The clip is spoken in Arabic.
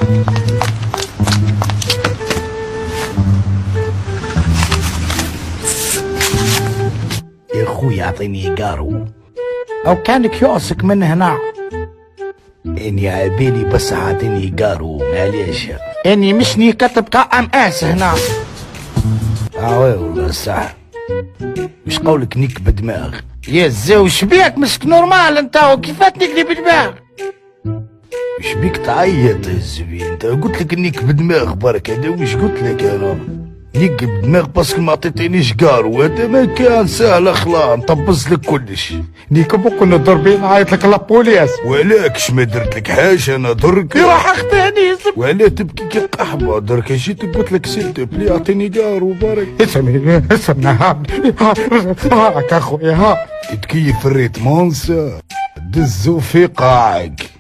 يا خويا اعطيني قارو او كان كيوسك من هنا. اني عبالي بس اعطيني قارو معليش. اني مشني كتب KMS هنا. والله صح. مش قولك نيك بدماغ يا زو. شبيك مسك نورمال انت وكيفات نقلي بدماغ؟ شبيك تعيط يا زبي انت؟ قلت لك نيك بدماغ برك. هذا وش قلت لك انا؟ نيك بدماغ باسكو ما عطيتينيش قارو. هذا ما كان سهل خلا نطبز لك كلش. نيك بو كنا ضربين نعيط لك لابوليس. ولاكش ما درت لك حاجه انا درك. راح اختاني ولا تبكي كي قحبه درك. جيت قلت لك سير بلي اعطيني قارو برك. اسمنا هاك اخويا ها. تكيف الريتمونس دزو في قاعك.